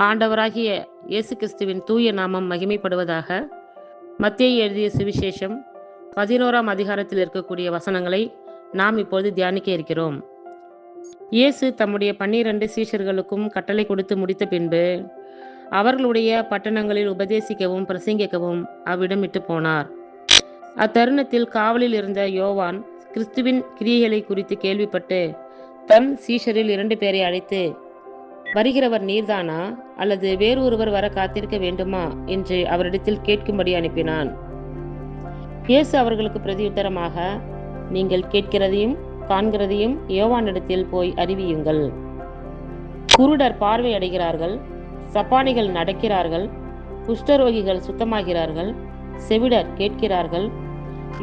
ஆண்டவராகிய இயேசு கிறிஸ்துவின் தூய நாமம் மகிமைப்படுவதாக. மத்தேயு எழுதிய சுவிசேஷம் 11ஆம் அதிகாரத்தில் இருக்கக்கூடிய வசனங்களை நாம் இப்போது தியானிக்க இருக்கிறோம். இயேசு தம்முடைய 12 சீஷர்களுக்கும் கட்டளை கொடுத்து முடித்த பின்பு அவர்களுடைய பட்டணங்களில் உபதேசிக்கவும் பிரசங்கிக்கவும் அவ்விடம் விட்டு போனார். அத்தருணத்தில் காவலில் இருந்த யோவான் கிறிஸ்துவின் கிரியைகளை குறித்து கேள்விப்பட்டு தன் சீஷரில் 2 பேரை அழைத்து, வருகிறவர் நீர்தானா, அல்லது வேறு ஒருவர் வர காத்திருக்க வேண்டுமா என்று அவரிடத்தில் கேட்கும்படி அனுப்பினான். இயேசு அவர்களுக்கு பிரதியுத்தரமாக, நீங்கள் கேட்கிறதையும் காண்கிறதையும் யோவானிடத்தில் போய் அறிவியுங்கள். குருடர் பார்வை அடைகிறார்கள், சப்பானிகள் நடக்கிறார்கள், குஷ்டரோகிகள் சுத்தமாகிறார்கள், செவிடர் கேட்கிறார்கள்,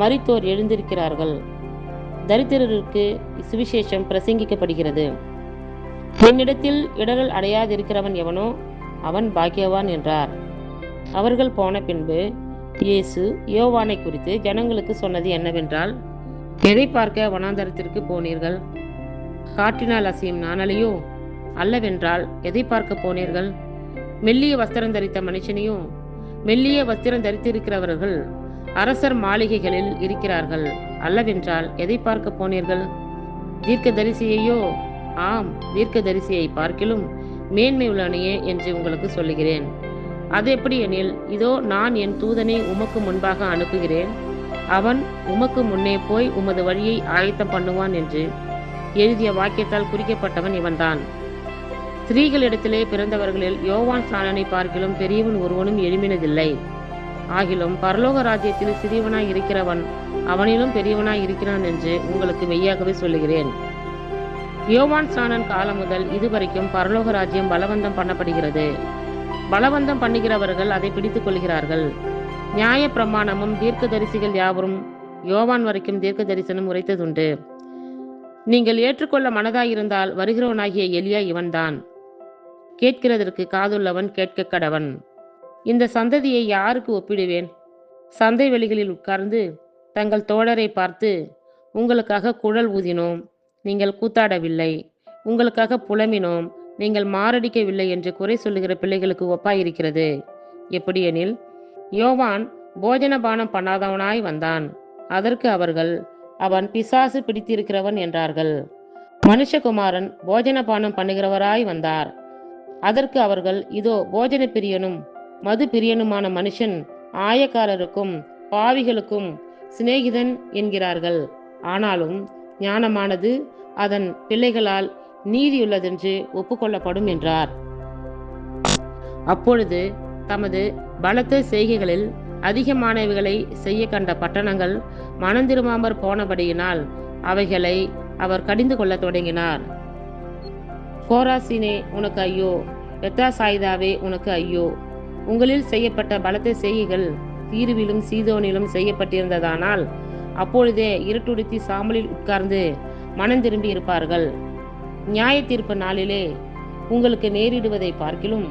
மரித்தோர் எழுந்திருக்கிறார்கள், தரித்திரருக்கு சுவிசேஷம் பிரசங்கிக்கப்படுகிறது. என்னிடத்தில் இடரல் அடையாதிருக்கிறவன் எவனோ அவன் பாக்கியவான் என்றார். அவர்கள் போன பின்பு இயேசு யோவானை குறித்து ஜனங்களுக்கு சொன்னது என்னவென்றால், எதை பார்க்க வனாந்தரத்திற்கு போனீர்கள்? காற்றினால் அசையும் நாணலையோ? அல்லவென்றால் எதை பார்க்க போனீர்கள்? மெல்லிய வஸ்திரம் தரித்த மனுஷனையோ? மெல்லிய வஸ்திரம் தரித்திருக்கிறவர்கள் அரசர் மாளிகைகளில் இருக்கிறார்கள். அல்லவென்றால் எதை பார்க்க போனீர்கள்? தீர்க்கதரிசியையோ? ஆம், தீர்க்கதரிசியை பார்க்கிலும் மேன்மை உள்ளவனையே என்று உங்களுக்கு சொல்லுகிறேன். அது எப்படி எனில், இதோ நான் என் தூதனை உமக்கு முன்பாக அனுப்புகிறேன், அவன் உமக்கு முன்னே போய் உமது வழியை ஆயத்தம் பண்ணுவான் என்று எழுதிய வாக்கியத்தால் குறிக்கப்பட்டவன் இவன்தான். ஸ்திரீகளிடத்திலே பிறந்தவர்களில் யோவான் ஸ்நானனை பார்க்கிலும் பெரியவன் ஒருவனும் எழும்பினதில்லை. ஆகிலும் பரலோக ராஜ்யத்தில் சிறியவனாய் இருக்கிறவன் அவனிலும் பெரியவனாய் இருக்கிறான் என்று உங்களுக்கு மெய்யாகவே சொல்லுகிறேன். யோவான் ஸ்நானன் காலம் முதல் இதுவரைக்கும் பரலோக ராஜ்யம் பலவந்தம் பண்ணப்படுகிறது. பலவந்தம் பண்ணுகிறவர்கள் அதை பிடித்துக் கொள்கிறார்கள். நியாய பிரமாணமும் தீர்க்கதரிசிகள் யாவரும் யோவான் வரைக்கும் தீர்க்க தரிசனம் உரைத்ததுண்டு. நீங்கள் ஏற்றுக்கொள்ள மனதாயிருந்தால் வருகிறவனாகிய எலியா இவன்தான். கேட்கிறதற்கு காதுள்ளவன் கேட்க கடவன். இந்த சந்ததியை யாருக்கு ஒப்பிடுவேன்? சந்தை வெளிகளில் உட்கார்ந்து தங்கள் தோழரை பார்த்து, உங்களுக்காக குழல் ஊதினோம், நீங்கள் கூத்தாடவில்லை, உங்களுக்காக புலம்பினோம், நீங்கள் மாரடிக்கவில்லை என்று குறை சொல்லுகிற பிள்ளைகளுக்கு ஒப்பாயிருக்கிறது. எப்படியெனில், யோவான் போஜன பானம் பண்ணாதவனாய் வந்தான், அதற்கு அவர்கள், அவன் பிசாசு பிடித்திருக்கிறவன் என்றார்கள். மனுஷகுமாரன் போஜன பானம் பண்ணுகிறவராய் வந்தார், அதற்கு அவர்கள், இதோ போஜன பிரியனும் மது பிரியனுமான மனுஷன் ஆயக்காரருக்கும் பாவிகளுக்கும் சிநேகிதன் என்கிறார்கள். ஆனாலும் ஞானமானது அதன் பிள்ளைகளால் நீதியுள்ளதென்று ஒப்புக்கொள்ளப்படும் என்றார். அப்பொழுது தமது பலத்த செய்கைகளில் அதிகமானவைகளை செய்ய கண்ட பட்டணங்கள் மனந்திரும்பாமற் போனபடியினால் அவைகளை அவர் கடிந்து கொள்ள தொடங்கினார். கோராசினே உனக்கு ஐயோ, பெத்தாசாய்தாவே உனக்கு ஐயோ, உங்களில் செய்யப்பட்ட பலத்த செய்கைகள் தீருவிலும் சீதோனிலும் செய்யப்பட்டிருந்ததானால் அப்பொழுதே இருட்டுடுத்தி சாம்பலில் உட்கார்ந்து மனம் திரும்பி இருப்பார்கள். நியாய தீர்ப்பு நாளிலே உங்களுக்கு நேரிடுவதை பார்க்கிலும்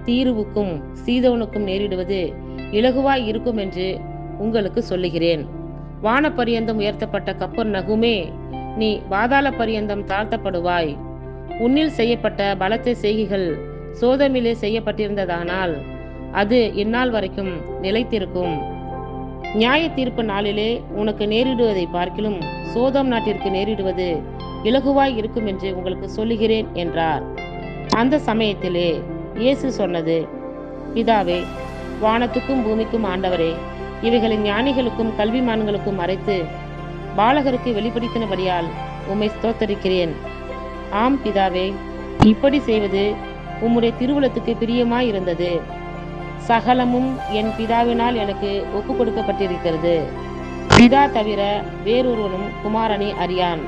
தீருவுக்கும் சீதோனுக்கும் நேரிடுவது இலகுவாய் இருக்கும் என்று உங்களுக்கு சொல்லுகிறேன். வான பரியந்தம் உயர்த்தப்பட்ட கப்பர்நகூமே, நீ பாதாள பரியந்தம் தாழ்த்தப்படுவாய். உன்னில் செய்யப்பட்ட பலத்த செய்கைகள் சோதமிலே செய்யப்பட்டிருந்ததானால் அது இந்நாள் வரைக்கும் நிலைத்திருக்கும். நியாய தீர்ப்பு நாளிலே உனக்கு நேரிடுவதை பார்க்கிலும் சோதம் நாட்டிற்கு நேரிடுவது இலகுவாய் இருக்கும் என்று உங்களுக்கு சொல்லுகிறேன் என்றார். அந்த சமயத்திலே இயேசு சொன்னது, பிதாவே, வானத்துக்கும் பூமிக்கும் ஆண்டவரே, இவைகளை ஞானிகளுக்கும் கல்விமான்களுக்கும் மறைத்து பாலகருக்கு வெளிப்படுத்தினபடியால் உம்மை ஸ்தோத்தரிக்கிறேன். ஆம் பிதாவே, இப்படி செய்வது உம்முடைய திருவுளத்துக்கு பிரியமாயிருந்தது. சகலமும் என் பிதாவினால் எனக்கு ஒப்பு கொடுக்கப்பட்டிருக்கிறது. பிதா தவிர வேறொருவனும் குமாரனை அறியான்.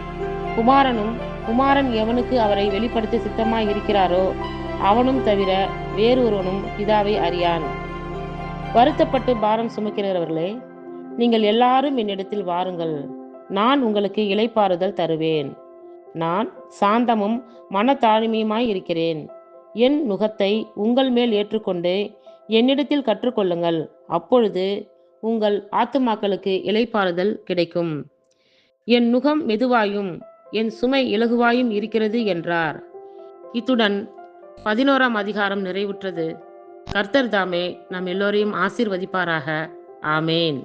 குமாரன் எவனுக்கு அவரை வெளிப்படுத்த சித்தமாய் இருக்கிறாரோ அவனும் தவிர வேறொருவனும் பிதாவை அறியான். வருத்தப்பட்டு பாரம் சுமக்கிறவர்களே, நீங்கள் எல்லாரும் என்னிடத்தில் வாருங்கள், நான் உங்களுக்கு இளைப்பாறுதல் தருவேன். நான் சாந்தமும் மனத்தாழ்மையுமாய் இருக்கிறேன். என் நுகத்தை உங்கள் மேல் ஏற்றுக்கொண்டு என்னிடத்தில் கற்றுக்கொள்ளுங்கள், அப்பொழுது உங்கள் ஆத்துமாக்களுக்கு இளைப்பாறுதல் கிடைக்கும். என் நுகம் மெதுவாயும் என் சுமை இலகுவாயும் இருக்கிறது என்றார். இத்துடன் 11ஆம் அதிகாரம் நிறைவுற்றது. கர்த்தர் தாமே நம் எல்லோரையும் ஆசீர்வதிப்பாராக. ஆமேன்.